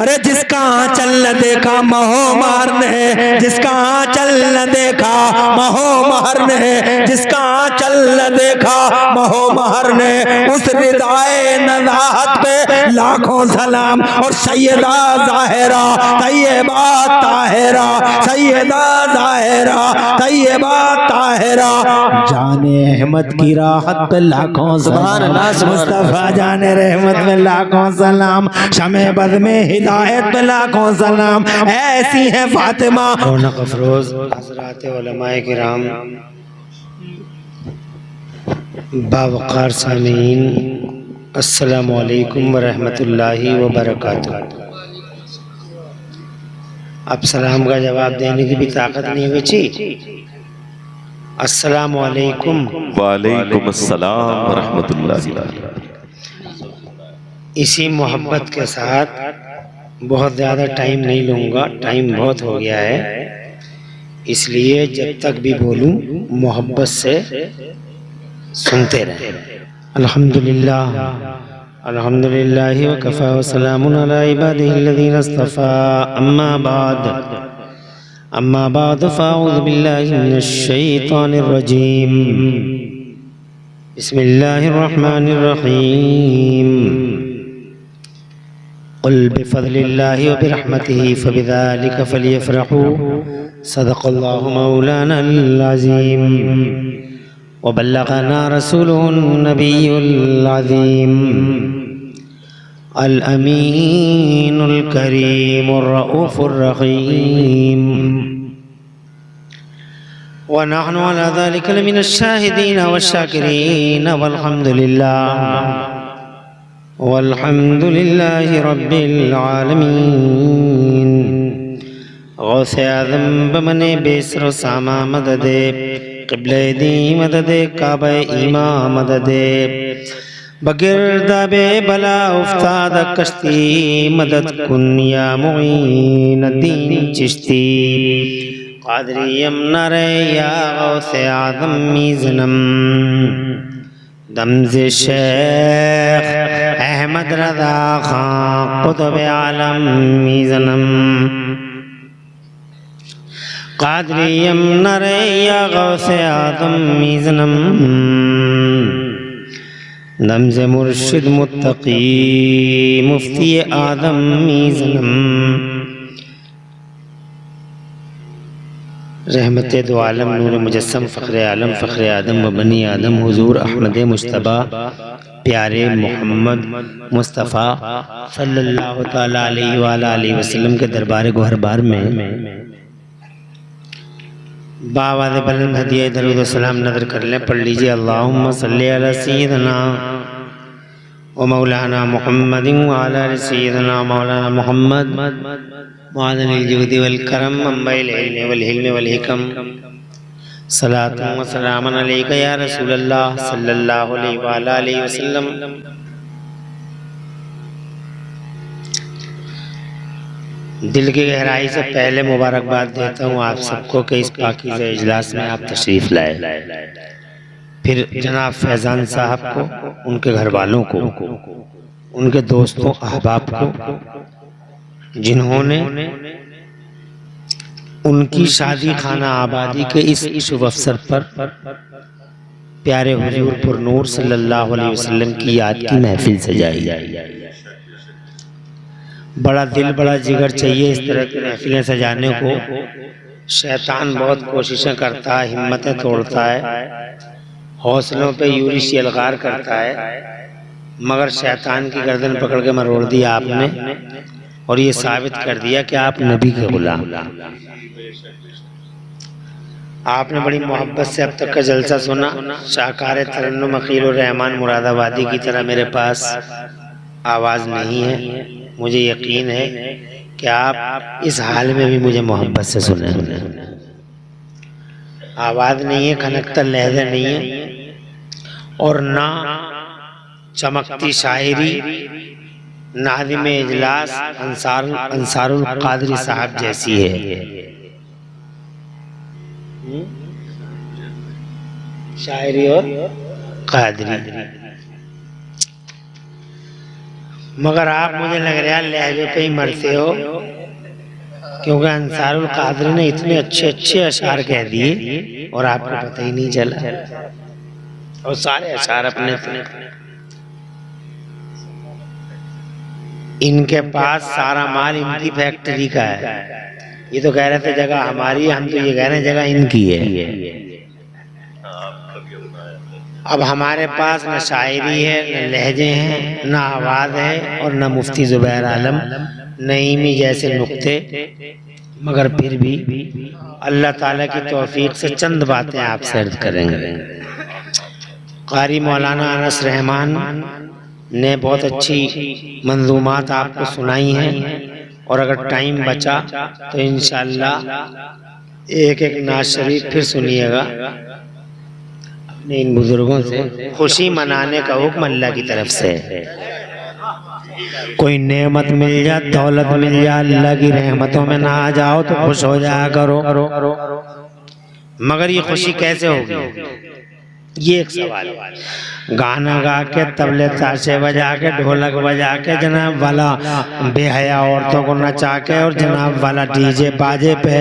अरे जिसका आंचल न देखा महो मारने, जिसका आंचल न देखा महो मारने, जिसका आंचल न देखा महो मारने, उस रिदाए नज़ाहत पे लाखों सलाम। और सैयदा ज़ाहिरा तैयबा ताहिरा, सैयदा ज़ाहिरा तैयबा ताहिरा, जाने अहमद की राहत पे लाखों सलाम, मुस्तफा जाने रहमत पे लाखों सलाम, शमे बद में हिदायत पे लाखों सलाम, ऐसी है फातिमा। रौनक अफरोज हज़रात उलमाए किराम, बावकार सामीन, अस्सलामु अलैकुम व रहमतुल्लाहि व बरकातुहू। अब सलाम का जवाब देने की भी ताकत नहीं बची। अस्सलामु अलैकुम। वालेकुम अस्सलाम व रहमतुल्लाहि। इसी मोहब्बत के साथ बहुत ज़्यादा टाइम नहीं लूँगा, टाइम बहुत हो गया है, इसलिए जब तक भी बोलूँ मोहब्बत से सुनते रहें। अल्हम्दुलिल्लाह अल्हम्दुलिल्लाहि व कफ़ा व सलामुन अला इबादिहिल्लज़ीना इस्तफ़ा, अम्मा बाद फ़अऊज़ु बिल्लाहि मिनश शैतानिर रजीम, बिस्मिल्लाहिर रहमानिर रहीम। क़ुल बिफ़ज़लिल्लाहि व बिरहमतिही फ़बिज़ालिका फ़लियफ़रहू, सदक़ल्लाहु मौलानल अज़ीम, व बल्लग़ना रसूलुहुन नबियुल अज़ीम, अल अमीनुल करीमुर रऊफ़ुर रहीम, व नहनु अला ज़ालिका लमिनश शाहिदीन वश्शाकिरीन, वल्हम्दुलिल्लाहि रब्बिल आलमीन। गौसे आज़म बमने बेसर सामा मददे, क़िबले दी मददे, काबे ईमा मददे, बगिरदाबे बला उफ्ताद कश्ती, मदद कुन या मुईन दीन चिश्ती, क़ादरियम नरे या गौसे आज़म मीज़नम, दमज़े शेख अहमद रज़ा खां क़ुतुब आलम मीज़नम, क़ादरियम नरे या गौसे आज़म मीज़नम, दमज़े मुर्शिद मुत्तकी मुफ्ती आदम मीज़नम, रहमत दो आलम नूर मुजस्सम फ़ख्र आलम फ़ख्र आदम व बनी आदम हुज़ूर अहमद मुज्तबा प्यारे मोहम्मद मुस्तफ़ा सल्लल्लाहु तआला अलैहि वसल्लम के दरबार गोहरबार में बावाज़ बुलंद हदिया दरूद व सलाम नज़र कर लें। पढ़ लीजिए, अल्लाहुम्मा सल्लि अला सय्यिदना व मौलाना मुहम्मदिन व अला आलि सय्यिदना मौलाना मुहम्मद मुआज़िनिल जुदी वल करम मंबइल इल्म वल हिल्म वल हिकम, सलातुन व सलामुन अलैका या रसूलल्लाह सल्लल्लाहु अलैहि वसल्लम। दिल की गहराई से पहले मुबारकबाद देता हूँ आप सबको कि इस पाकीज़ा इजलास में आप तशरीफ़ लाए। फिर जनाब फैज़ान साहब को, उनके घर वालों को, उनके दोस्तों अहबाब को, जिन्होंने उनकी शादी खाना आबादी के इस शुभ अवसर पर प्यारे हुजूर पुरनूर सल्लल्लाहु अलैहि वसल्लम की याद की महफिल सजाई। बड़ा दिल बड़ा जिगर चाहिए इस तरह की महफिलें सजाने को। शैतान बहुत कोशिशें करता है, हिम्मतें तोड़ता है, हौसलों पे यूरिश यलगार करता है, मगर शैतान की गर्दन पकड़ के मरोड़ दिया आपने और ये साबित कर दिया कि आप नबी के गुलाम। आपने बड़ी मोहब्बत से अब तक का जलसा सुना। शाहकार तरन्नुम अकील रहमान मुरादाबादी की तरह मेरे पास आवाज़ नहीं है। मुझे यकीन है कि आप इस हाल में भी मुझे मोहब्बत से सुने। आवाज़ नहीं है, खनकता लहज़ा नहीं है, और ना चमकती शायरी नाज़िम इजलास अंसारुल क़ादरी साहब जैसी है। शायरी और क़ादरी मगर आप मुझे लग रहा है लहजे पे ही मरते हो, क्योंकि अंसारुल कादरी ने इतने अच्छे अच्छे अशार कह दिए और आपको पता ही नहीं चला, और सारे अशार अपने थे। इनके पास सारा माल इनकी फैक्ट्री का है। ये तो कह रहे थे जगह हमारी है, हम तो ये कह रहे हैं जगह इनकी है। अब हमारे पास न शायरी है, न लहजे हैं, न आवाज है, और न मुफ्ती जुबैर आलम नईमी जैसे नुक्ते। मगर फिर भी अल्लाह ताला की तौफीक से चंद बातें आपसे अर्ज करेंगे। कारी मौलाना अनस रहमान ने बहुत अच्छी मंजूमात आपको सुनाई हैं, और अगर टाइम बचा तो इंशाअल्लाह एक एक नाज शरीफ फिर सुनिएगा अपने इन बुजुर्गों से। खुशी मनाने का हुक्म अल्लाह की तरफ से है। कोई नेमत मिल जाए, दौलत मिल जाए, अल्लाह की रहमतों में ना आ जाओ तो खुश हो जाया करो। मगर ये खुशी कैसे होगी, ये एक सवाल है। गाना गा के, तबले ताशे बजा के, ढोलक बजा के, जनाब वाला बेहया औरतों को नचा के, और जनाब वाला डीजे बाजे पे,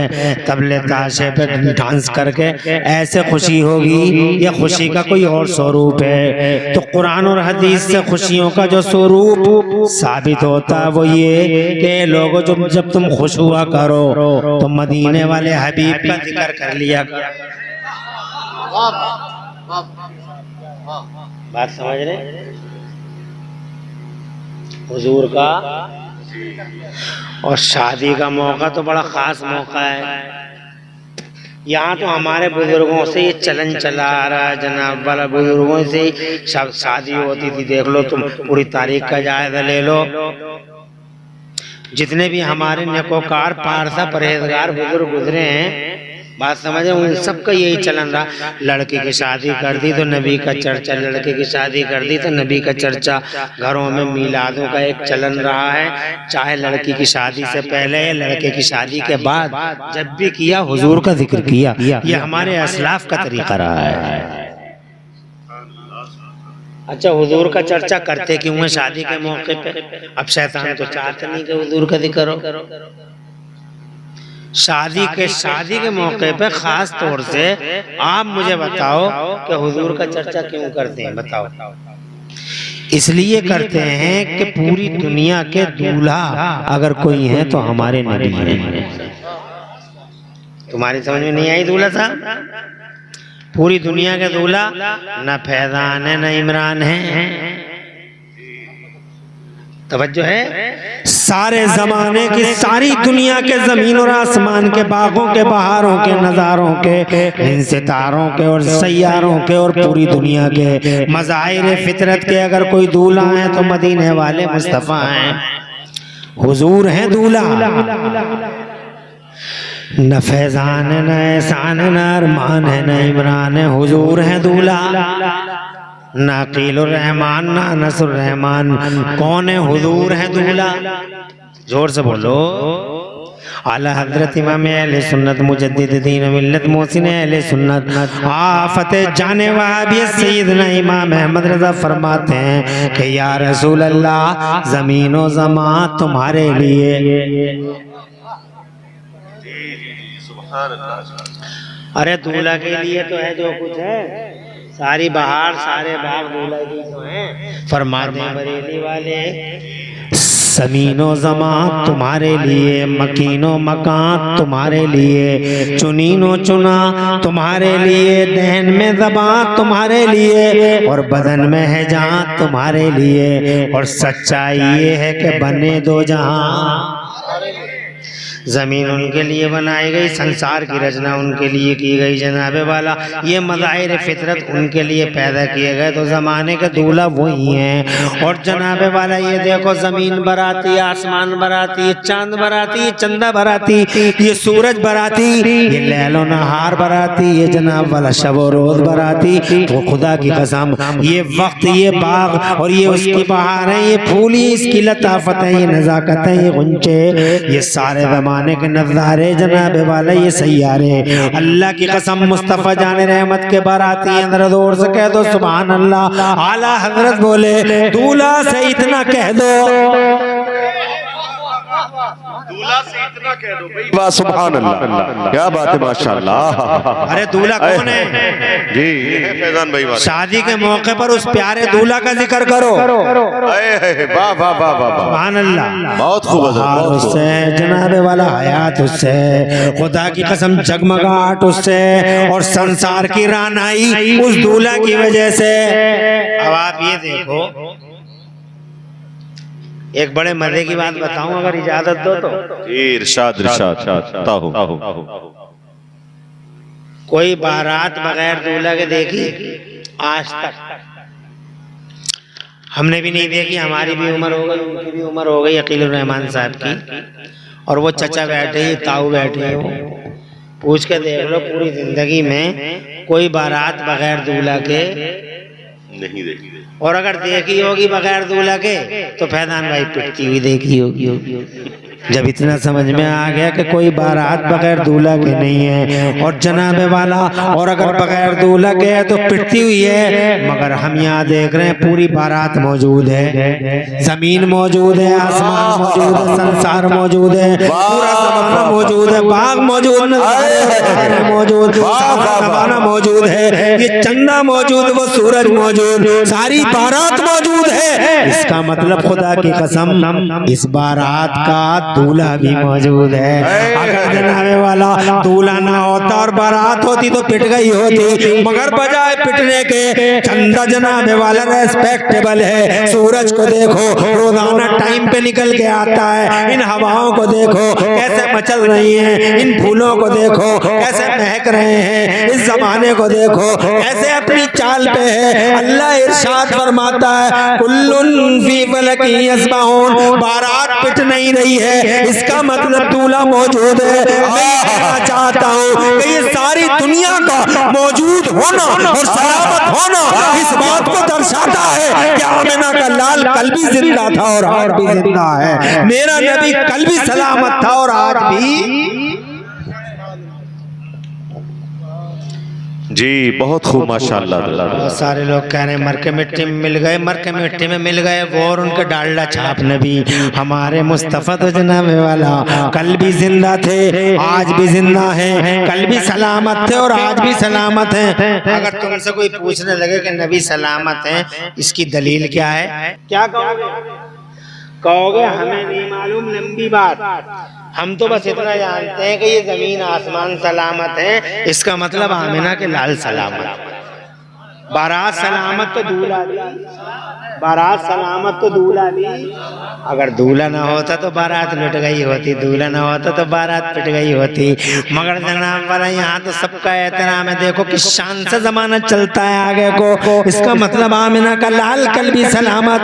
तबले ताशे पे डांस करके ऐसे खुशी होगी, या खुशी का कोई और स्वरूप है? तो कुरान और हदीस से खुशियों का जो स्वरूप साबित होता है वो ये कि लोगों जब तुम खुश हुआ करो तो मदीने वाले हबीब का जिक्र कर लिया। बात समझ रहे? हुजूर का और शादी का मौका तो बड़ा खास मौका है। यहाँ तो हमारे बुजुर्गों से ये चलन चला आ रहा है, जनाब वाला बुजुर्गों से शादी होती थी। देख लो तुम, पूरी तारीख का जायजा ले लो, जितने भी हमारे नेकोकार पारसा परहेजगार बुजुर्ग गुजरे हैं, बात समझे, उन सबका यही चलन रहा। लड़के की शादी कर दी तो नबी का चर्चा, लड़के की शादी कर दी तो नबी का चर्चा। घरों में मिलादों का एक चलन रहा है, चाहे लड़की की शादी से पहले या लड़के की शादी के बाद, जब भी किया हुजूर का जिक्र किया। ये हमारे असलाफ का तरीका रहा है। अच्छा, हुजूर का चर्चा करते क्यों है शादी के मौके पे? अब शैतान तो चाहते नहीं कि हुजूर का जिक्र हो। शादी के मौके पे खास तौर से आप मुझे बताओ कि हुजूर का चर्चा क्यों करते हैं? बताओ। इसलिए करते हैं कि पूरी दुनिया के दूल्हा अगर कोई है तो हमारे नबी हैं। तुम्हारी समझ में नहीं आई दूल्हा साहब? पूरी दुनिया के दूल्हा न फैजान है न इमरान है। तवज्जो है? सारे जमाने की, सारी दुनिया के, जमीन और आसमान के, बागों के, बहारों के, नजारों के, इन सितारों के और सैयारों के, और पूरी दुनिया के मज़ाहिर फितरत के अगर कोई दूल्हा है तो मदीने वाले मुस्तफ़ा हैं, हुजूर हैं दूल्हा। न फैजान है, न एहसान है, न अरमान है, न इमरान है, हुजूर हैं दूल्हा। ना अकीलुर रहमान ना अनसुर रहमान, कौन है? हुजूर है दूल्हा। जोर से बोलो। आला हजरत इमाम अहले सुन्नत मुजद्दिद दीन मिल्लत मोहसिन अहले सुन्नत आफत जाने वहाबी सैयदना इमाम अहमद रजा फरमाते हैं कि या रसूल अल्लाह, ज़मीन व ज़मान तुम्हारे लिए। अरे दूल्हा के लिए तो है जो कुछ है, सारी बहार सारे बाग दूल्हा की तो हैं। फरमाते हैं बरेली वाले, ज़मीनो ज़मान तुम्हारे लिए, मकीनो मकान तुम्हारे लिए, चुनीनो चुना तुम्हारे लिए, दहन में ज़बान तुम्हारे लिए, और बदन में है जान तुम्हारे लिए। और सच्चाई ये है कि बने दो जहां। जमीन उनके लिए बनाई गई, संसार की रचना उनके लिए की गई जनाबे वाला, ये मज़ाहिर फितरत उनके लिए पैदा किए गए, तो ज़माने के दूल्हा वही हैं। और जनाबे वाला ये देखो, ज़मीन बराती, आसमान बराती, चांद बराती, चंदा बराती, ये सूरज बराती, ये लैलो नहार बराती, ये जनाब वाला शब रोज़ बराती। वो खुदा की कसम, ये वक्त, ये बाग और ये उसकी बहार है, ये फूल, इसकी लताफत है, ये नज़ाकत है, ये गुंचे, ये सारे ज़माने जमाने के नज़ारे जनाब वाला ये सैयारे। अल्लाह की कसम मुस्तफ़ा जाने रहमत के बाराती अंदर जोर से कह दो सुभान अल्लाह। आला हजरत बोले दूल्हा से इतना कह दो, दूल्हा से इतना कह दो भाई, वाह सुभान अल्लाह, क्या बात है माशाअल्लाह। अरे दूल्हा कौन है जी फैजान भाई, शादी के मौके पर उस प्यारे दूल्हा का जिक्र करो। वाह वाह वाह वाह, सुभान अल्लाह, बहुत खूब उससे जनाब वाला हयात उससे, खुदा की कसम जगमगाहट उससे, और संसार की रानाई उस दूल्हा की वजह से। अब आप ये देखो, एक बड़े मजे की बात बताऊं अगर इजाजत दो तो। इरशाद इरशाद ताहू। कोई बारात बगैर दूल्हा के देखी आज तक? हमने भी नहीं देखी, हमारी भी उम्र हो गई, उनकी भी उम्र हो गई, अकील रहमान साहब की, और वो चचा बैठे ही ताऊ बैठे हो। पूछ के देख लो पूरी जिंदगी में कोई बारात बगैर दूल्हा के नहीं देखी, और अगर देखी होगी बगैर दूल्हा के तो फैजान भाई पिटती हुई देखी होगी। जब इतना समझ में आ गया कि कोई बारात बगैर दूल्हा के नहीं है और जनाबे वाला, और अगर बगैर दूल्हा के है तो पिटती हुई है, मगर हम यहाँ देख रहे हैं पूरी बारात मौजूद है, जमीन मौजूद है, आसमान मौजूद है, संसार मौजूद है, पूरा जमाना मौजूद है, बाग मौजूद मौजूद, जमाना मौजूद है, ये चंदा मौजूद, वो सूरज मौजूद, सारी बारात मौजूद है। इसका मतलब खुदा की कसम इस बारात का दूल्हा भी मौजूद है। अगर जनाबे वाला दूल्हा ना होता और बारात होती तो पिट गई होती, मगर बजाय पिटने के चंदा जनाबे वाला रेस्पेक्टेबल है। सूरज को देखो रोजाना टाइम पे निकल के आता है, इन हवाओं को देखो कैसे मचल रही हैं, इन फूलों को देखो कैसे महक रहे हैं, इस जमाने को देखो कैसे अपनी चाल पे है। अल्लाह इरशाद फरमाता है कुल्लुन फी फलकी यस्बहून, बारात पिट नहीं रही है, इसका मतलब दूल्हा मौजूद है। मैं ये कहना चाहता हूँ कि ये सारी दुनिया का मौजूद होना और सलामत होना इस बात को दर्शाता है कि आमिना का लाल कल भी जिंदा था और आज भी जिंदा है, मेरा नबी कल भी सलामत था और आज भी। जी बहुत खूब माशाअल्लाह। बहुत सारे लोग कह रहे हैं मर के मिट्टी में मिल गए, मर के मिट्टी में मिल गए, वो और उनके डालडा छाप नबी। हमारे मुस्तफ़ा तो जनाबे वाला कल भी जिंदा थे, आज भी जिंदा हैं, कल भी सलामत थे और आज भी सलामत हैं। अगर तुमसे कोई पूछने लगे कि नबी सलामत हैं, इसकी दलील क्या है, क्या कहोगे? हमें नहीं मालूम, लंबी बात, हम तो बस इतना जानते हैं कि ये जमीन आसमान सलामत है, इसका मतलब आमिना के लाल सलामत, बारात सलामत तो दूल्हा भी, बारात सलामत तो दूल्हा भी। अगर दूल्हा ना होता तो बारात लुट गई होती, दूल्हा ना होता तो बारात पिट गई होती। मगर जनाब वाला यहाँ तो सबका एहतराम है, देखो किस शान से जमाना चलता है आगे को, इसका मतलब आमिना का लाल कल भी सलामत।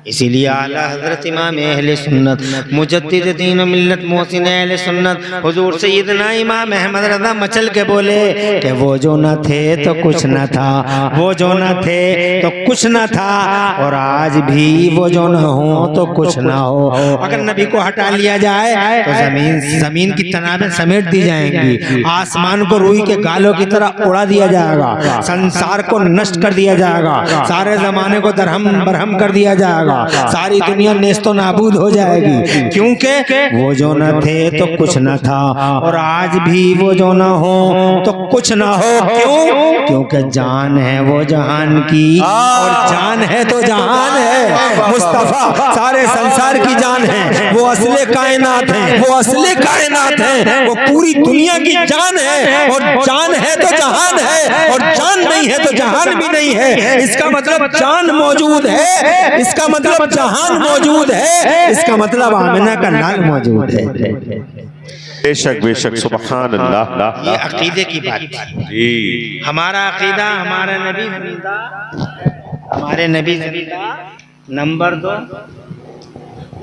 इसीलिए आला हजरत इमाम अहले सुन्नत मुजद्दिद दीन मिल्लत मोहसिन अहले सुन्नत हुजूर सैयदना इमाम अहमद रज़ा मचल के बोले कि वो जो न थे तो कुछ न था, वो जो न थे तो कुछ न था, और आज भी वो जो न हो तो कुछ न हो। अगर नबी को हटा लिया जाए तो जमीन की तनाबें समेट दी जाएंगी, आसमान को रुई के गालों की तरह उड़ा दिया जाएगा, संसार को नष्ट कर दिया जाएगा, सारे जमाने को दरहम बरहम कर दिया जाएगा, सारी दुनिया नेस्तो नाबूद हो जाएगी, क्योंकि वो जो न थे तो कुछ न था और आज भी वो जो न हो तो कुछ न हो। क्यों? क्योंकि जान है वो जहान की और जान है तो जहान है। मुस्तफा सारे संसार की जान है, वो असले कायनात है, वो असले कायनात है, वो पूरी दुनिया की जान है, और जान है तो जहान है और जान नहीं है तो जहान भी नहीं है। इसका मतलब जान मौजूद है, इसका मतलब जहान मौजूद है, इसका मतलब आमिना का लाल मौजूद है। बेशक बेशक सुभान अल्लाह। ये अकीदे की बात थी। हमारा अकीदा, हमारा नबी जिंदा, हमारे नबी जिंदा। नंबर 2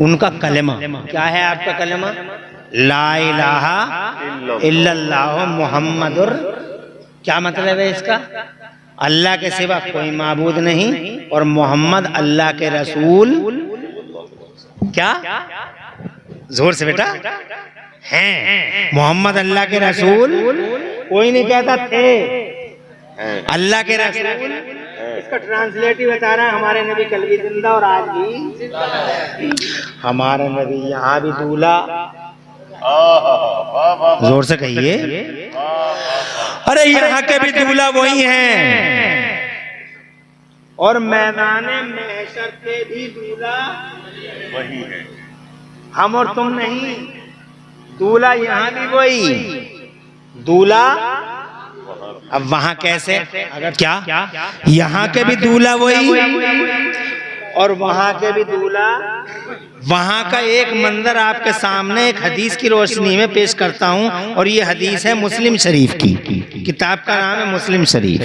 उनका कलमा क्या है? आपका कलमा ला इलाहा इल्लल्लाह मुहम्मदुर, क्या मतलब है इसका? अल्लाह के सिवा कोई माबूद नहीं और मोहम्मद अल्लाह के रसूल। क्या जोर से बेटा, हैं मोहम्मद अल्लाह के रसूल। कोई नहीं कहता थे, अल्लाह के रसूल। इसका ट्रांसलेटिव बता रहा है, हमारे नबी कल भी जिंदा और आज भी हमारे नबी यहाँ भी दूल्हा। जोर से कहिए, अरे यहाँ के भी दूल्हा वही हैं और मैदान महशर के भी दूल्हा वही है। हम और तुम नहीं, दूल्हा यहाँ भी वही दूल्हा। अब वहां कैसे, अगर क्या यहाँ के भी दूल्हा वही और वहां के भी दूल्हा। वहां का एक मंजर आपके सामने एक हदीस की रोशनी में पेश करता हूं, और ये हदीस है मुस्लिम शरीफ की, किताब का नाम है मुस्लिम शरीफ।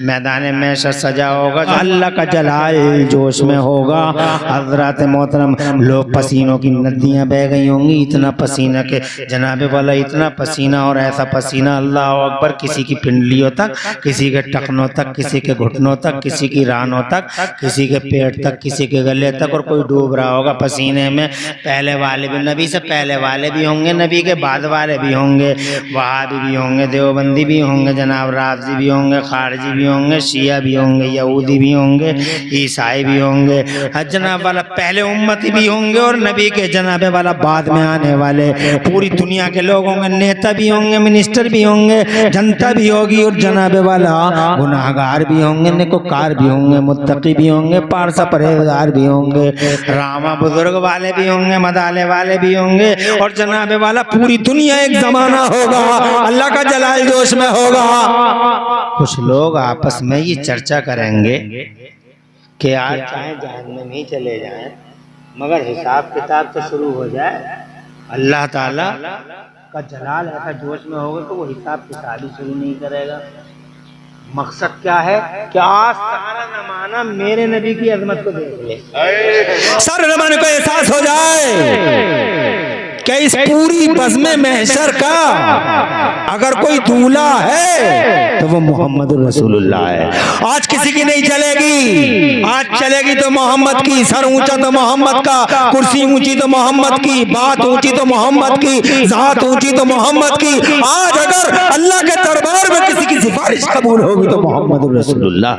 मैदान में सजा होगा, अल्लाह का जलाल जोश में होगा। हजरत मोहतरम, लोग पसीनों की नदियां बह गई होंगी, इतना पसीना के जनाबे वाला, इतना पसीना और ऐसा पसीना, अल्लाह अकबर, किसी की पिंडलियों तक, किसी के टखनों तक, किसी के घुटनों तक, किसी की रानों तक, किसी के पेट तक, किसी के गले तक, और कोई डूब रहा होगा पसीने में। पहले वाले भी, नबी से पहले वाले भी होंगे, नबी के बाद वाले भी होंगे, वहाबी भी होंगे, देवबंदी भी होंगे, जनाब राफजी भी होंगे, खारजी भी होंगे, शिया भी होंगे, यहूदी भी होंगे, ईसाई भी होंगे, जनाब वाला पहले उम्मती भी होंगे और नबी के जनाबे वाला बाद में आने वाले। पूरी दुनिया के लोग होंगे, नेता भी होंगे, मिनिस्टर भी होंगे, जनता भी होगी, और जनाबे वाला गुनाहगार भी होंगे, नेकोकार भी होंगे, मुत्तकी भी होंगे, पारसा परहेजगार भी होंगे, रामा बुजुर्ग वाले भी होंगे, मदाले वाले भी होंगे, और जनाबे वाला पूरी दुनिया एक जमाना होगा, अल्लाह का जलाल जोश में होगा। कुछ लोग आपस में ये चर्चा करेंगे कि आज चाहे जहन्नम ही चले जाएं, मगर हिसाब किताब तो शुरू हो जाए। अल्लाह ताला का जलाल ऐसा जोश में होगा तो वो हिसाब किताब ही शुरू नहीं करेगा। मकसद क्या है कि आज सारा जमाना मेरे नबी की अजमत को देख ले, सारे जमाने को एहसास हो जाए कि इस पूरी बज़्म महशर का अगर कोई दूल्हा है तो वो मोहम्मद रसूलुल्लाह है। आज किसी की नहीं चलेगी, आज चलेगी तो मोहम्मद की। सर ऊंचा तो मोहम्मद का, कुर्सी ऊंची तो मोहम्मद की, बात ऊंची तो मोहम्मद की, जात ऊंची तो मोहम्मद की। आज अगर अल्लाह के दरबार में किसी की सिफारिश कबूल होगी तो मोहम्मद रसूलुल्लाह।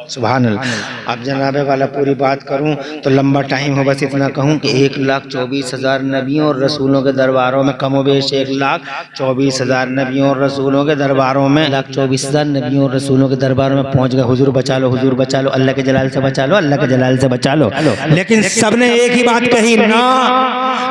सुभान अल्लाह। अब जनाबे वाला पूरी बात करूं तो लंबा टाइम हो, बस इतना कहूं कि 1,24,000 नबियों और रसूलों के दरबारों में, कमोबेश 1,24,000 नबियों और रसूलों के दरबारों में, 1,24,000 नबियों और रसूलों के दरबारों में पहुंच गए। हुजूर बचा लो, हुजूर बचा लो, अल्लाह के जलाल से बचा लो, अल्लाह के जलाल से बचा लो। लेकिन सबने एक ही बात कही, ना।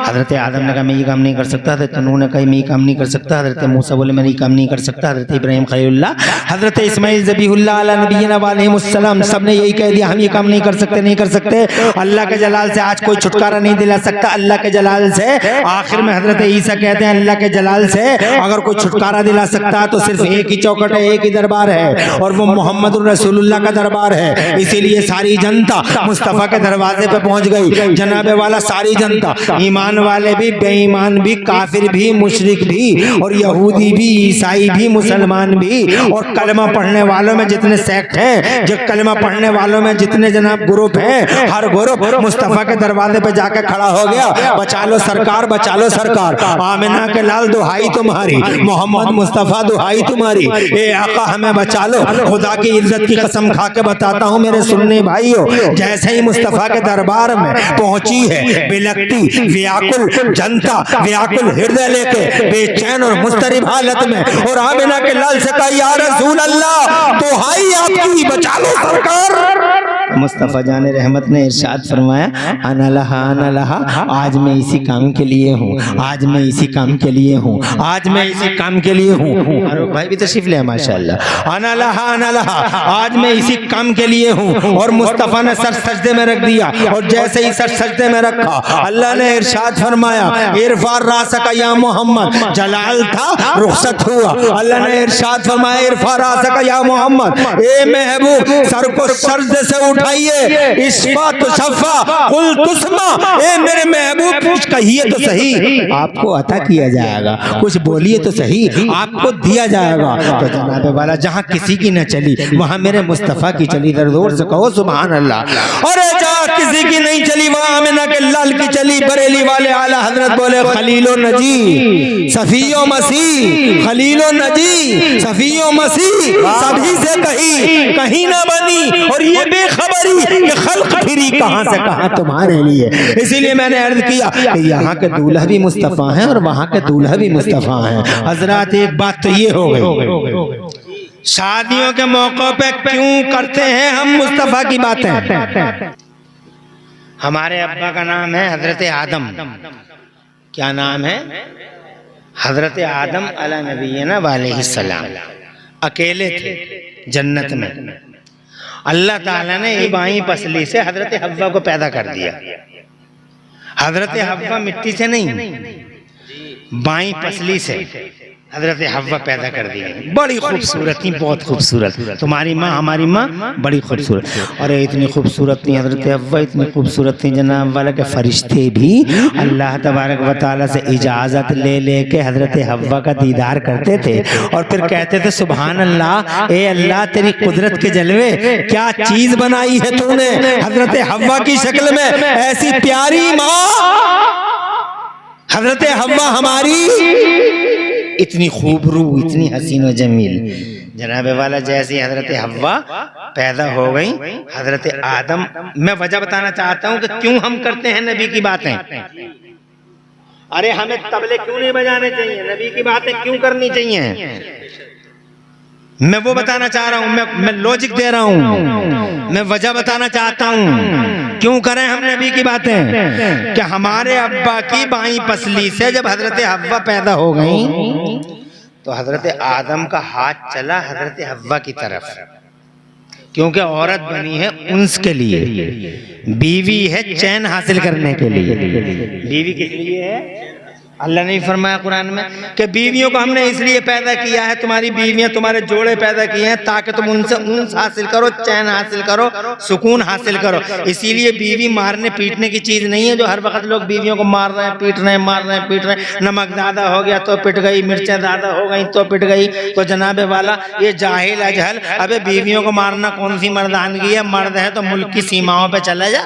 हजरत आदम ने कहा मैं ये काम नहीं कर सकता, हजरत नूह ने कहा मैं ये काम नहीं कर सकता, हजरत मूसा बोले मैं ये काम नहीं कर सकता, हजरत इब्राहिम खलीलुल्लाह, हजरत इस्माइल ज़बीहुल्लाह अला नबीना अलैहिमुस्सलाम, सबने यही कह दिया हम ये काम नहीं कर सकते, नहीं कर सकते। अल्लाह के जलाल से आज कोई छुटकारा नहीं दिला सकता, अल्लाह के जलाल से। आखिर में हजरत ईसा कहते हैं अल्लाह के जलाल से अगर कोई छुटकारा दिला सकता है तो सिर्फ एक ही चौकट है, एक ही दरबार है, और वो मोहम्मद रसूलुल्लाह का दरबार है। इसीलिए सारी जनता मुस्तफ़ा के दरवाजे पे पहुंच गई। जनाबे वाला सारी जनता, ईमान वाले भी, बेईमान भी, काफिर भी, मुशरिक भी, और यहूदी भी, ईसाई भी, मुसलमान भी, और कलमा पढ़ने वालों में जितने सेक्ट हैं, जो कलमा पढ़ने वालों में जितने जनाब ग्रुप हैं, हर ग्रुप मुस्तफ़ा के दरवाजे पे जाकर खड़ा हो गया। बचा लो सरकार, बचा लो सरकार, आमिना के लाल दुहाई तुम्हारी, मोहम्मद मुस्तफ़ा दुहाई तुम्हारी, ए आका हमें बचा लो। खुदा की इज्जत की कसम खा के बताता हूँ मेरे सुन्नी भाइयों, जैसे ही मुस्तफ़ा के दरबार में पहुंची है बिलकती व्याकुल जनता, व्याकुल हृदय लेके, बेचैन और मुस्तरिब हालत में, और आमिना के लाल से कहा या रसूल अल्लाह दुहाई आपकी, बचा लो सरकार। मुस्तफ़ा जाने रहमत ने इरशाद फरमाया अनलहा अनलहा, आज मैं इसी काम के लिए हूँ, आज मैं इसी काम के लिए हूँ, आज मैं इसी काम के लिए हूँ। फारूक भाई भी तशरीफ ले माशाअल्लाह। अनलहा अनलहा, आज मैं इसी काम के लिए हूँ। और मुस्तफ़ा ने सर सजदे में रख दिया, और जैसे ही सर सजदे में रखा अल्लाह ने इरशाद फरमाया इरफा रासका या मोहम्मद, जलाल था रुखसत हुआ। अल्लाह ने इरशाद फरमाया इरफा रासका या मोहम्मद, ए महबूब सर को सजदे से उठा उठाइए। इश्फा तो शफ़ा कुल तुस्मा, ए मेरे महबूब कुछ कहिए तो सही, आपको अता किया जाएगा। कुछ बोलिए तो सही, आपको दिया जाएगा। तो जनाब वाला जहाँ किसी की न चली वहाँ मेरे मुस्तफ़ा की चली। जोर से कहो सुभान अल्लाह। अरे जहाँ किसी की नहीं चली वहाँ आमिना के लाल की चली। बरेली वाले आला हजरत बोले खलीलो नजी सफियो मसीह, खलीलो नजी सफियो मसीह, सभी से कहीं कहीं ना बनी और ये बेखबरी कि खल्क फिरी कहाँ से कहाँ तुम्हारे लिए। इसीलिए मैंने अर्ज किया कि यहाँ के दूल्हा भी मुस्तफ़ा हैं और वहाँ के दूल्हा भी मुस्तफ़ा हैं। हजरात एक बात तो ये हो गई, शादियों के मौकों पे क्यों करते हैं हम मुस्तफ़ा की बातें। हमारे अब्बा का नाम है हजरत आदम। क्या नाम है? हजरत आदम अला नबीना वालेहिस्सलाम। अकेले थे जन्नत में। अल्लाह ताला ने इबाई पसली से हजरत हव्वा को पैदा कर दिया। हजरत हव्वा मिट्टी से नहीं, बाई पसली से हजरत हव्वा पैदा कर दी गई। बड़ी खूबसूरत थी, बहुत खूबसूरत। तुम्हारी माँ हमारी माँ बड़ी खूबसूरत। अरे इतनी खूबसूरत थी हजरत हव्वा, इतनी खूबसूरत थी जनाब वाला के फरिश्ते भी अल्लाह तबारक व तआला से इजाज़त ले लेके हजरत हव्वा का दीदार करते थे और फिर कहते थे सुभान अल्लाह, ए अल्लाह तेरी कुदरत के जलवे, क्या चीज़ बनाई है तूने हजरत हव्वा की शक्ल में। ऐसी प्यारी माँ हजरत हव्वा हमारी, इतनी खूबरू, इतनी हसीन व जमील। जनाब वाला जैसे हजरत हव्वा पैदा हो गई, हजरत आदम, मैं वजह बताना चाहता हूँ कि क्यों हम करते हैं नबी की बातें। अरे हमें तबले क्यों नहीं बजाने चाहिए, नबी की बातें क्यों करनी चाहिए, मैं वो बताना चाह रहा हूँ। मैं लॉजिक दे रहा हूँ, मैं वजह बताना चाहता हूँ क्यों करें हम नबी की बातें। कि हमारे अब्बा की बाई पसली से जब हजरत हव्वा पैदा हो गई तो हजरत आदम का हाथ चला हजरत हव्वा की तरफ, क्योंकि औरत बनी है उन्स के लिए, बीवी है चैन हासिल करने के लिए। बीवी किस लिए है? अल्लाह ने फरमाया कुरान में कि बीवियों को हमने इसलिए पैदा किया है, तुम्हारी बीवियां तुम्हारे जोड़े पैदा किए हैं ताकि तुम उनसे उन्स हासिल करो, चैन हासिल करो, सुकून हासिल करो। इसीलिए बीवी मारने पीटने की चीज नहीं है जो हर वक्त लोग बीवियों को मार रहे हैं, पीट रहे हैं, मार रहे हैं, पीट रहे हैं। नमक ज्यादा हो गया तो पिट गई, मिर्चें ज्यादा हो गई तो पिट गई। तो जनाब वाला ये जाहिल अजहल, अबे बीवियों को मारना कौन सी मर्दानगी है? मर्द है तो मुल्क की सीमाओं पे चला जा।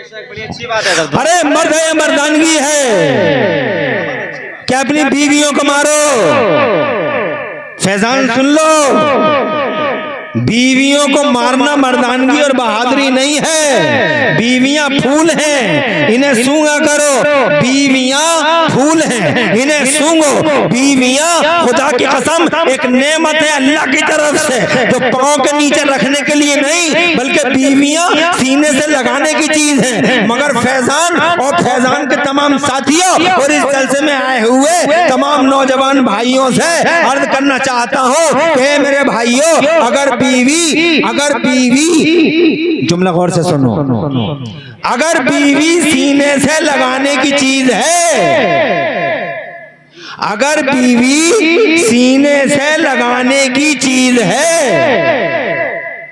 बड़ी अच्छी बात है। अरे मर्द है, मर्दानगी है क्या अपनी बीवियों को मारो? फैजान सुन लो, बीवियों को मारना मर्दानगी और बहादुरी नहीं है। बीवियां फूल हैं, इन्हें सूंघा करो। बीवियां फूल हैं, इन्हें सूंघो। बीवियां खुदा की कसम एक नेमत है अल्लाह की तरफ से, जो पांव के नीचे रखने के लिए नहीं बल्कि बीवियां सीने से लगाने की चीज है। मगर फैजान और फैजान के तमाम साथियों और इस जलसे में आए हुए तमाम नौजवान भाइयों से अर्ज करना चाहता हूँ कि मेरे भाइयों, अगर बीवी जुमला गौर से सुनो, अगर बीवी सीने से लगाने की चीज है, अगर बीवी सीने से लगाने की चीज है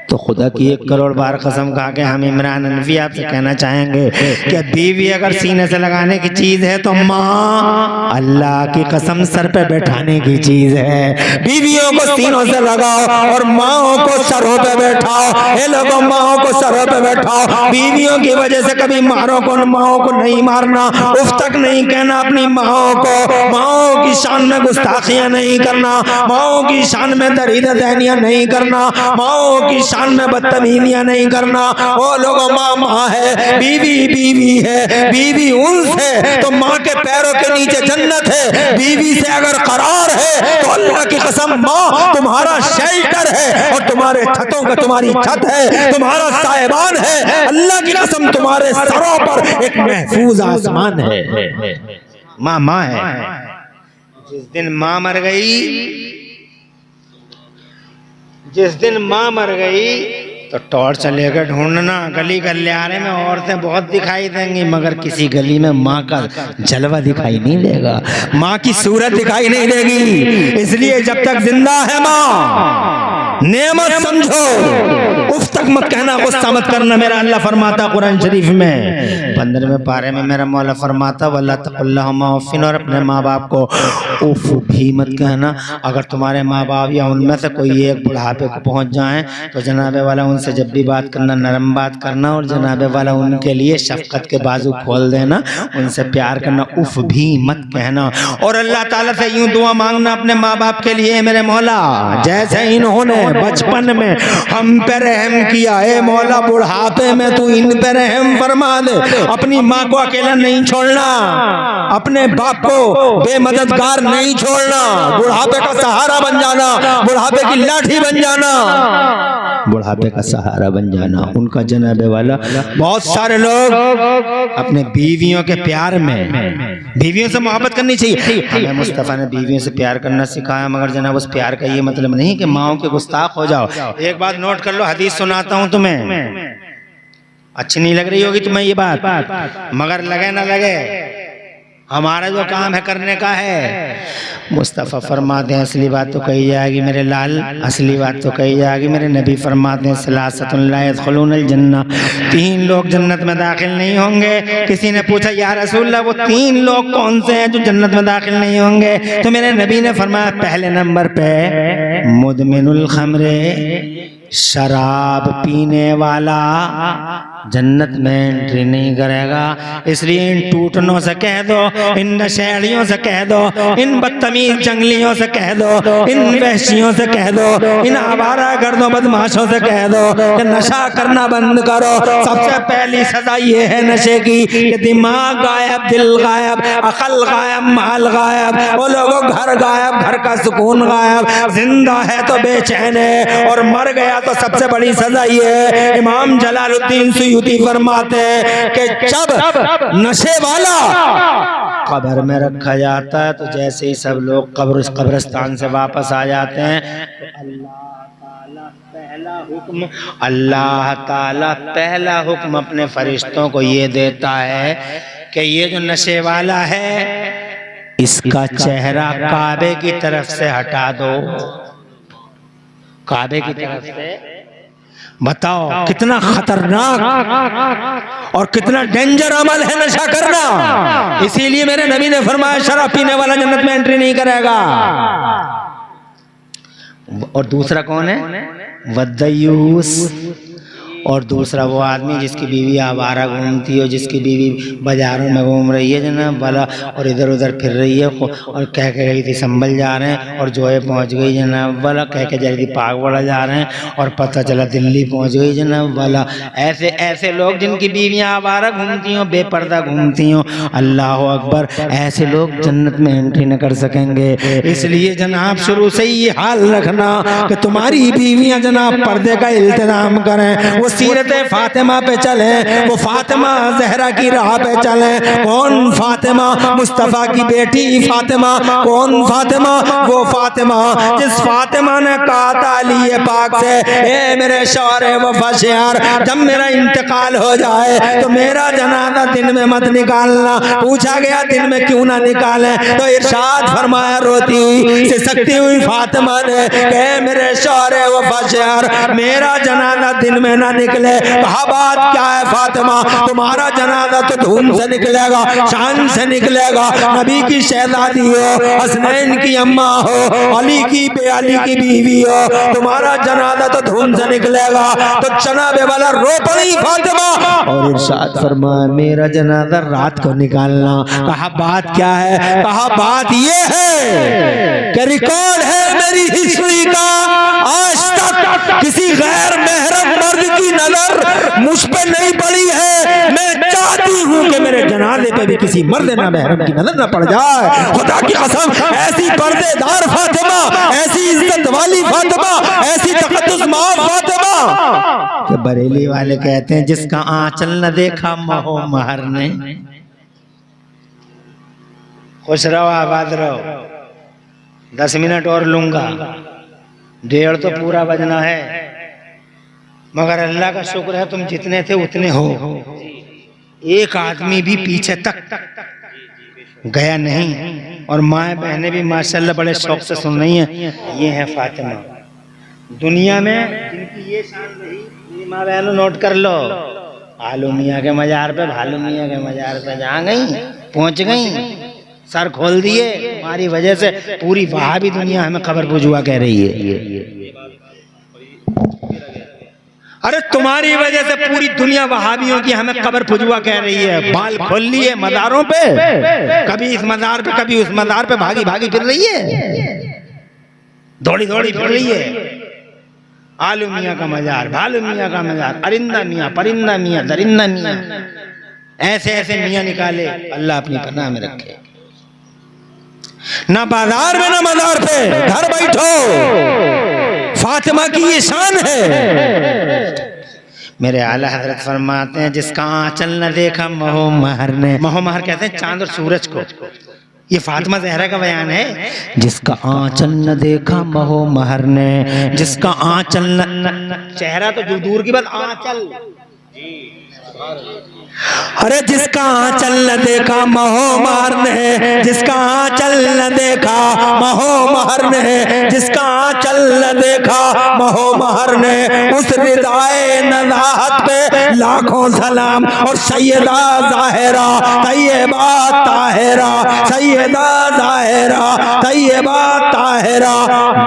तो खुदा की 1 करोड़ बार कसम खा के हम इमरान अनवी आपसे कहना चाहेंगे कि बीवी अगर सीने से लगाने की चीज है तो माँ अल्लाह की कसम सर पे बैठाने की चीज है। बीवियों को सीनों से लगाओ और माओ को सरों पे बैठाओ। ये लोगों माओ को सरों पे बैठाओ। बीवियों की वजह से कभी माओ को नहीं मारना, उफ तक नहीं कहना अपनी माओ को। माओ की शान में गुस्ताखियां नहीं करना, माओ की शान में दरीदा दहनियां नहीं करना, माओ की शान में बदतमीजियां नहीं करना। वो लोग माँ है, बीवी है, बीवी उन्स है तो माँ के पैरों के नीचे जन्नत है। बीवी से अगर करार है तो अल्लाह की कसम माँ तुम्हारा शेल्टर है और तुम्हारे छतों का तुम्हारी छत है, तुम्हारा साहिबान है। अल्लाह की कसम तुम्हारे सरों पर एक महफूज आसमान है। माँ है। जिस दिन माँ मर गई, जिस दिन माँ मर गई तो टॉर्च लेकर ढूंढना। गली गलियारे में औरतें बहुत दिखाई देंगी मगर किसी गली में माँ का जलवा दिखाई नहीं देगा, माँ की सूरत दिखाई नहीं देगी। इसलिए जब तक जिंदा है माँ, नेमत समझो, उफ तक मत कहना, गुस्सा मत करना। मेरा अल्लाह फरमाता कुरान शरीफ में 15वें पारे में मेरा मौला फरमाता वल्ला तकुल्लहुमा उफ़िन, और अपने माँ बाप को उफ भी मत कहना। अगर तुम्हारे माँ बाप या उनमें से कोई एक बुढ़ापे को पहुँच जाए तो जनाबे वाला उनसे जब भी बात करना नरम बात करना, और जनाबे वाला उनके लिए शफकत के बाजू खोल देना, उनसे प्यार करना, उफ भी मत कहना। और अल्लाह ताला से यूं दुआ मांगना अपने माँ बाप के लिए, मेरे मौला जैसे इन्होंने बचपन में हम पे रहम किया, ए मौला बुढ़ापे में तू इन पे रहम फरमा दे। अपनी माँ को अकेला नहीं छोड़ना, अपने बाप को बेमददगार नहीं छोड़ना, बुढ़ापे का सहारा बन जाना, बुढ़ापे की लाठी बन जाना, बुढ़ापे का सहारा बन जाना उनका। जनाबे वाला बहुत सारे लोग अपने बीवियों के प्यार में, बीवियों से मोहब्बत करनी चाहिए। हमें मुस्तफ़ा ने बीवियों से प्यार करना सिखाया, मगर जनाब उस प्यार का ये मतलब नहीं कि माओं के गुस्ताख हो जाओ। एक बात नोट कर लो, हदीस सुनाता हूं तुम्हें, अच्छी नहीं लग रही होगी तुम्हें ये बात, मगर लगे ना लगे हमारा जो काम है करने का है। मुस्तफ़ा फरमाते हैं असली बात तो कही जाएगी मेरे लाल, असली बात तो कही जाएगी मेरे नबी। फरमाते हैं सलासतुन ला यदखुलूनल जन्नह, 3 लोग जन्नत में दाखिल नहीं होंगे। किसी ने पूछा या रसूलल्लाह वो 3 लोग कौन से हैं जो जन्नत में दाखिल नहीं होंगे? तो मेरे नबी ने फरमाया पहले नंबर पे मुदमिनुल खमरे, शराब पीने वाला जन्नत में एंट्री नहीं करेगा। इसलिए इन टूटनों से कह दो, इन नशेड़ियों से कह दो, इन बदतमीज जंगलियों से कह दो, इन वहशियों से कह दो, इन आवारा गर्दों बदमाशों से कह दो कि नशा करना बंद करो। सबसे पहली सजा ये है नशे की कि दिमाग गायब, दिल गायब, अकल गायब, माल गायब, वो लोगों घर गायब, घर का सुकून गायब, जिंदा है तो बेचैन है और मर गया तो सबसे बड़ी सजा ये है। इमाम जलालुद्दीन सुयूती फरमाते हैं कि जब नशे वाला कब्र में रखा जाता है तो जैसे ही सब लोग कब्रिस्तान से वापस आ जाते हैं तो अल्लाह ताला पहला हुक्म अपने फरिश्तों को ये देता है कि ये जो नशे वाला है इसका चेहरा काबे की तरफ से हटा दो। काबे की तरफ से बताओ कितना खतरनाक और कितना डेंजर अमल है नशा करना। इसीलिए मेरे नबी ने फरमाया शराब पीने वाला जन्नत में एंट्री नहीं करेगा। और दूसरा कौन है? वद्दयूस। और दूसरा वो आदमी जिसकी बीवी आवारा घूमती हो, जिसकी बीवी बाजारों में घूम रही है जनाब वाला और इधर उधर फिर रही है और कह के गई थी संभल जा रहे हैं और जो है पहुँच गई जनाब वाला, कह के जा रही थी पागवाड़ा जा रहे हैं और पता चला दिल्ली पहुँच गई जनाब वाला। ऐसे ऐसे लोग जिनकी बीवियाँ आवारा घूमती हों, बेपर्दा घूमती हों, अल्लाह अकबर, ऐसे लोग जन्नत में एंट्री न कर सकेंगे। इसलिए जनाब शुरू से ही ये हाल रखना कि तुम्हारी बीवियाँ जनाब पर्दे का इल्तिजाम करें, वो सीरत फातिमा पे चले, वो फातिमा जहरा की राह पे चले। कौन फातिमा? मुस्तफ़ा की बेटी फातिमा। कौन फातिमा? वो फातिमा जिस फातिमा ने कहा था अली पाक से, ए मेरे शौहर वफाशयार, जब मेरा इंतकाल हो जाए तो मेरा जनाजा दिन में मत निकालना। पूछा गया दिन में क्यों ना निकाले? तो इरशाद फरमाया रोती हुई सिसकती हुई फातिमा ने, मेरे शौहर वफाशयार, मेरा जनाजा दिन में ना निकले। कहा बात क्या है फातिमा? तुम्हारा जनाजा तो धूम से निकलेगा, शान से निकलेगा। नबी की शहजादी हो, हसनैन की अम्मा हो, अली की की बीवी हो, तुम्हारा जनाजा तो धूम से निकलेगा। तो जनाबे वाला रो पड़ी फातिमा और इरशाद फरमाया मेरा जनाजा रात को निकालना। कहा बात क्या है? कहा बात ये है कि रिकॉर्ड है मेरी हिस्ट्री का, आज तक किसी गैर महरम मर्द की नजर मुझ पे नहीं पड़ी है। मैं चाहती हूँ कि मेरे जनाजे पे भी किसी मर्द ना महरम की नजर ना पड़ जाए। खुदा की कसम, ऐसी पर्देदार फातिमा, ऐसी इज्जत वाली फातिमा, ऐसी तकद्दुसमान फातिमा कि बरेली वाले कहते हैं जिसका आंचल न देखा महो महर ने। खुश रहो, आबाद रहो। 10 मिनट और लूंगा, 1.5 तो पूरा बजना है, मगर अल्लाह का शुक्र है तुम जितने थे उतने हो। एक आदमी भी पीछे तक गया नहीं और माए बहनें भी माशाल्लाह बड़े शौक से सुन रही हैं। ये है फातिमा, दुनिया में जिनकी ये शान रही, ये माँ बहनों नोट कर लो, भालू मियाँ के मजार पे, भालू मियाँ के मजार पे जहाँ गई पहुंच गई, सर खोल दिए। हमारी वजह से पूरी वहाबी दुनिया हमें खबर पुजुआ कह रही है। अरे तुम्हारी वजह से पूरी दुनिया वहाबियों की हमें खबर पुजुआ कह रही है। बाल खोल लिए मज़ारों पे, कभी इस मज़ार पे कभी उस मज़ार पे, भागी भागी फिर रही है, दौड़ी दौड़ी फिर रही है। आलू मियाँ का मज़ार, भालू मियाँ का मज़ार, अरिंदा मियाँ, परिंदा मियाँ, दरिंदा मियाँ, ऐसे ऐसे मियाँ निकाले, अल्लाह अपनी पनाह में रखे। ना बाजार में ना मजार पे, घर बैठो, फातिमा की ये शान है। मेरे आला हजरत फरमाते हैं, जिसका आंचल न देखा महो महर ने, महो महर कहते हैं चांद और सूरज को। ये फातिमा ज़हरा का बयान है। जिसका आंचल न देखा महो महर ने, जिसका आंचल न, चेहरा तो दूर की बात, आंचल, अरे जिसका आंचल न देखा महो महर ने, जिसका आंचल न देखा महो महर ने, जिसका आंचल न देखा महो महर ने, उस रिदाए नज़ाहत पे लाखों सलाम। और सैयदा ज़ाहिरा तैयबा ताहिरा, सैयदा ज़ाहिरा तैयबा ताहिरा,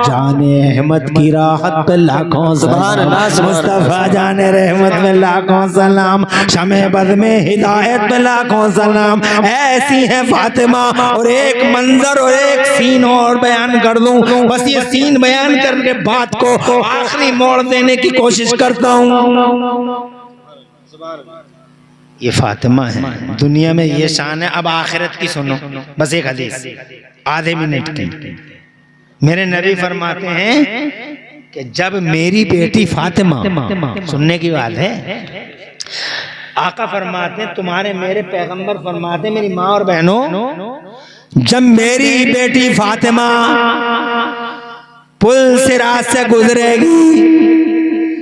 जाने अहमद की राहत पे लाखों सलाम, मुस्तफा जाने रहमत पे लाखों सलाम, शमे बद में हिदायत पे लाखों सलाम। ऐसी है फातिमा। और एक मंजर और एक सीन और बयान कर दूं, बस ये सीन बयान करके बात को आखिरी मोड़ देने की कोशिश करता हूं। ये फातिमा है, दुनिया में ये शान है। अब आखिरत की सुनो, बस एक हदीस आधे मिनट की। मेरे नबी फरमाते हैं कि जब मेरी बेटी फातिमा, सुनने की बात है, आका फरमाते हैं, तुम्हारे मेरे पैगंबर फरमाते हैं, मेरी माँ और बहनों, जब मेरी बेटी फातिमा पुल सिरात से गुजरेगी,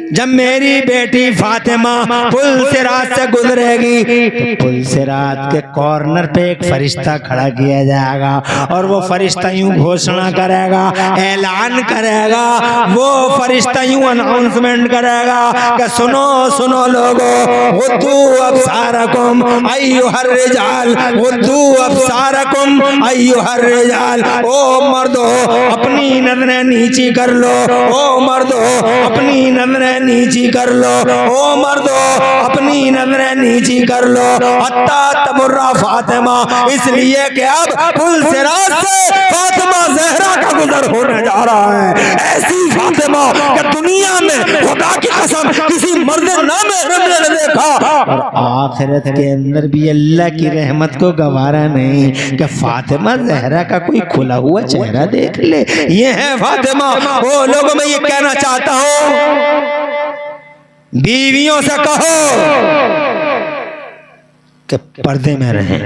जब मेरी बेटी फातिमा पुल सिरात से गुजरेगी, तो पुल सिरात के कॉर्नर पे एक फरिश्ता खड़ा किया जाएगा और वो फरिश्ता यूं घोषणा करेगा, ऐलान करेगा, वो फरिश्ता यूं अनाउंसमेंट करेगा कि सुनो सुनो लोगों, उद्दू अब्सारकुम अय्युहर रिजाल, उद्दू अब्सारकुम अय्युहर रिजाल। ओ मर्दो अपनी नजरें नीची कर लो, ओ मर्दो अपनी नजरें नीची कर लो, ओ मर्दो अपनी नजरें नीची कर लो। हत्ता तमुर्रा फातिमा, इसलिए कि अब पुल सिरात से फातिमा ज़हरा का गुजर होने जा रहा है। ऐसी फातिमा कि दुनिया में खुदा की कसम किसी मर्द ना महरम ने देखा, और आखिरत के अंदर भी अल्लाह की रहमत को गवारा नहीं कि फातिमा ज़हरा का कोई खुला हुआ चेहरा देख ले। ये है फातिमा। वो लोगों में ये कहना चाहता हूँ, बीवियों से कहो कि पर्दे में रहें।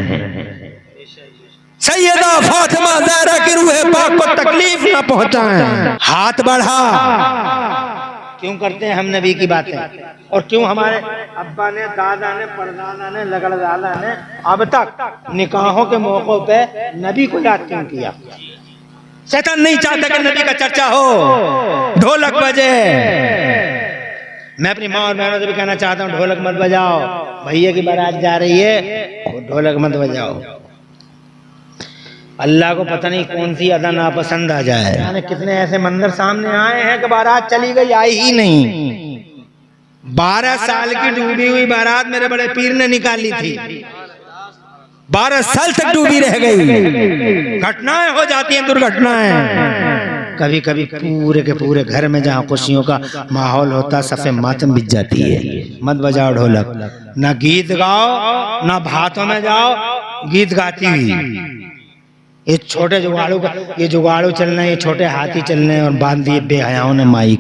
सैयदा फातिमा ज़हरा की रूह पाक को तकलीफ न पहुंचाएं। हाथ बढ़ा क्यों करते हैं हम नबी की बातें, और क्यों हमारे अब्बा ने, दादा ने, परदादा ने, लगड़दादा ने अब तक निकाहों के मौकों पे नबी को याद क्यों किया? शैतान नहीं चाहता कि नबी का चर्चा हो, ढोलक बजे। मैं अपनी माँ और बहनों से भी कहना चाहता हूँ, ढोलक मत बजाओ। भैया की बारात जा रही है, वो ढोलक मत बजाओ। अल्लाह को पता नहीं कौन सी अदा नापसंद आ जाए। यानी कितने ऐसे मंदिर सामने आए हैं कि बारात चली गई, आई ही नहीं। 12 साल की डूबी हुई बारात मेरे बड़े पीर ने निकाली थी, 12 साल तक डूबी रह गई। घटनाएं हो जाती हैं, दुर्घटनाएं। कभी कभी पूरे के पूरे घर में जहाँ खुशियों का माहौल होता, सफ़े मातम बिछ जाती है। मत बजाओ ढोलक, ना गीत गाओ, ना भातों में जाओ गीत गाती हुई। ये छोटे जुगाड़ू का, ये जुगाड़ू चल रहे हैं, ये छोटे हाथी चल रहे हैं, और बांध दिए बेहयाओं ने माइक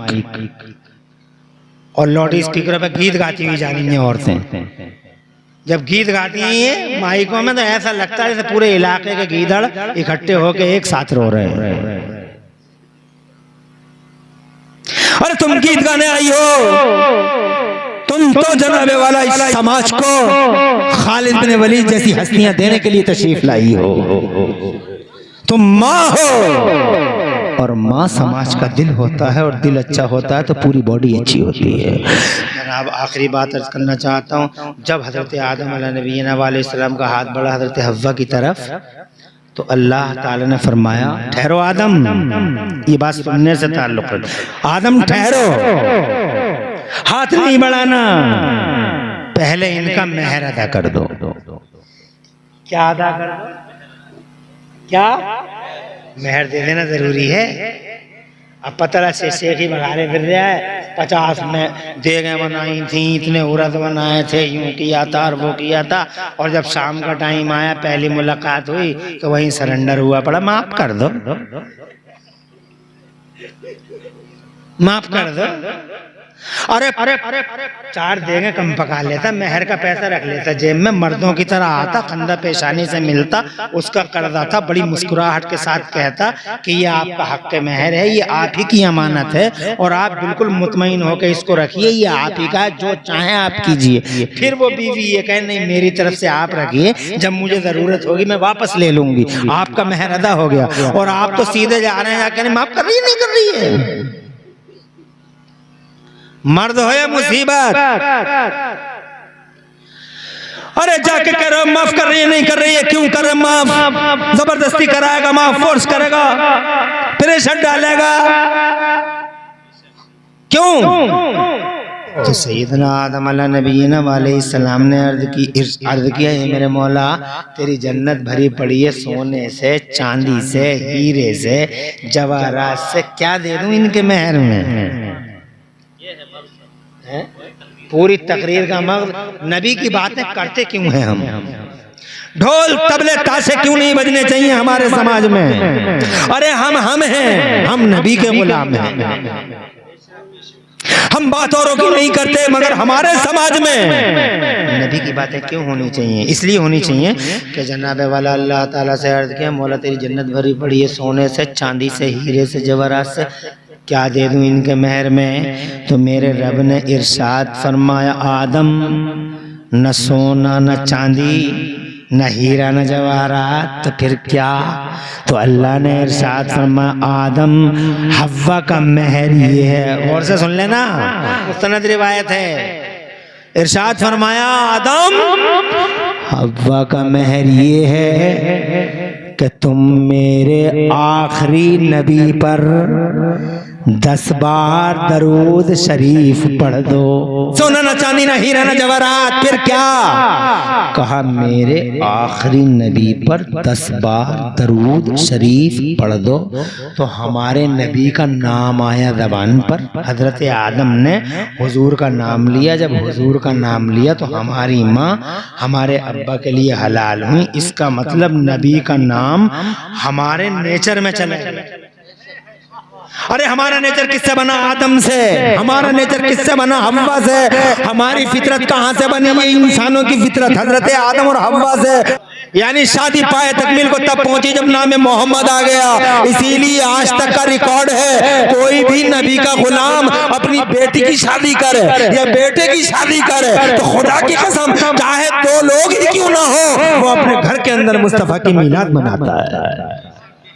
और लाउड स्पीकर पे गीत गाती हुई जा रही हैं औरतें। जब गीत गाती हैं माइकों में तो ऐसा लगता है जैसे पूरे इलाके के गीदड़ इकट्ठे होकर एक साथ रो रहे हैं। अरे तुम गीत गाने आई हो, तुम तो जनाबे वाला इस समाज को खालिद बिन वलीद जैसी हस्तियां देने के लिए तशरीफ लाई हो। तुम माँ हो, और माँ समाज का दिल होता है, और दिल अच्छा होता है तो पूरी बॉडी अच्छी होती है। जनाब आखिरी बात अर्ज करना चाहता हूँ, जब हज़रत आदम अलैहिस्सलाम का हाथ बढ़ा हज़रत हव्वा की तरफ, तो अल्लाह ताला ने फरमाया ठहरो आदम, ये बात सुनने से ताल्लुक़ रखता, आदम ठहरो, हाथ नहीं बढ़ाना, पहले इनका मेहर अदा कर दो। क्या अदा कर दो? क्या मेहर दे देना जरूरी है। अब पता से शेख ही बघारे फिर रहा है, 50 में देगें बनाई थी, इतने उरद बनाए थे, यूं किया था और वो किया था, और जब शाम का टाइम आया, पहली मुलाकात हुई तो वहीं सरेंडर हुआ पड़ा, माफ कर दो, माफ कर दो। अरे अरे अरे 4 देंगे कम पका लेता, मेहर का पैसा रख लेता जेब में, मर्दों की तरह आता, कंधा पेशानी से मिलता, उसका कर्जा था, बड़ी मुस्कुराहट के साथ कहता कि ये आपका हक के मेहर है, ये आप ही की अमानत है, और आप बिल्कुल मुतमईन होकर इसको रखिए, ये आप ही का, जो चाहे आप कीजिए। फिर वो बीवी ये कहे नहीं मेरी तरफ से आप रखिए, जब मुझे जरूरत होगी मैं वापस ले लूंगी, आपका मेहर अदा हो गया। और आप तो सीधे जा रहे हैं, जाकर माफ कर रही है, नहीं कर रही है। मर्द हो या मुसीबत, अरे जाके कह रहे माफ कर रही है, नहीं कर रही है, क्यों कर रहे माफ? जबरदस्ती कराएगा माफ, फोर्स करेगा, प्रेशर डालेगा, क्यों? तो सैयदना आदम नबीना अलैहिस्सलाम ने अर्ज किया, ये मेरे मौला तेरी जन्नत भरी पड़ी है सोने से, चांदी से, हीरे से, जवाहरात से, क्या दे दूं इनके मेहर में? पूरी तकरीर का मकसद नबी की बातें करते क्यों हैं हम? ढोल तबले ताशे क्यों नहीं बजने चाहिए हमारे समाज में? अरे हम हैं, हम नबी के गुलाम हैं। हम बात औरों की नहीं करते, मगर हमारे समाज में नबी की बातें क्यों होनी चाहिए? इसलिए होनी चाहिए कि जनाब वाला अल्लाह ताला से अर्ज किया, मौला तेरी जन्नत भरी पड़ी है सोने से, चांदी से, हीरे से, जवाहरात से, क्या दे दूं इनके मेहर में? तो मेरे रब ने इरशाद फरमाया, आदम न सोना न चांदी न हीरा न जवाहरात, तो फिर क्या? तो अल्लाह ने इरशाद फरमाया, आदम हव्वा का मेहर ये है। और से सुन लेना, मुस्तनद रिवायत है, इरशाद फरमाया आदम हव्वा का मेहर ये है कि तुम मेरे आखिरी नबी पर 10 बार दरूद शरीफ पढ़ दो। सोना न चांदी न हीरा न जवाहरात, फिर क्या? कहा मेरे आखिरी नबी पर 10 बार दरूद शरीफ पढ़ दो। तो हमारे नबी का नाम आया ज़बान पर, हजरत आदम ने हुजूर का नाम लिया। जब हुजूर का नाम लिया तो हमारी माँ हमारे अब्बा के लिए हलाल हुई। इसका मतलब नबी का नाम हमारे नेचर में चले। अरे हमारा नेचर किससे बना? आदम से। हमारा नेचर किससे बना? हव्वा से। हमारी फितरत कहाँ से बनी? ये इंसानों की फितरत हजरत आदम और हव्वा से। यानी शादी पाए तकमील को तब पहुंची जब नाम मोहम्मद आ गया। इसीलिए आज तक का रिकॉर्ड है, कोई भी नबी का गुलाम अपनी बेटी की शादी करे या बेटे की शादी करे तो खुदा की कसम चाहे 2 लोग ही क्यों ना हो, वो अपने घर के अंदर मुस्तफा की मीलाद मनाता है,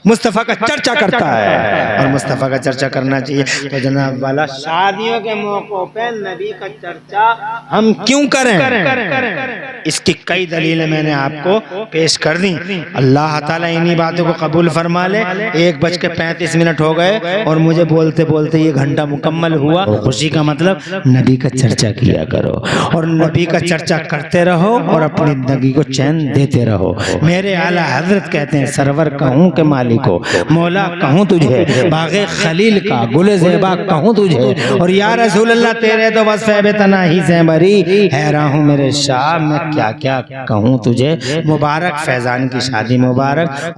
मुस्तफ़ा का चर्चा करता है। और मुस्तफ़ा का चर्चा करना चाहिए। तो जनाब वाला शादियों के मौकों पे नबी का चर्चा हम क्यों करें? इसकी कई दलीलें मैंने आपको पेश कर दी। अल्लाह ताला इन्हीं बातों को कबूल फरमा ले। 1:35 हो गए और मुझे बोलते बोलते ये घंटा मुकम्मल हुआ। खुशी का मतलब नबी का चर्चा किया करो और नबी का चर्चा करते रहो और अपनी जिंदगी को चैन देते रहो। मेरे आला हजरत कहते हैं, सरवर कहूँ के मालिक को, मौला कहूँ तुझे, बागे खलील का गुल ज़ेबा कहूँ तुझे, और या रसूल अल्लाह तेरे तो बस तना ही से बरी, हैरान हूँ मेरे शाह मैं क्या क्या कहूँ तुझे। मुबारक फैजान की शादी मुबारक।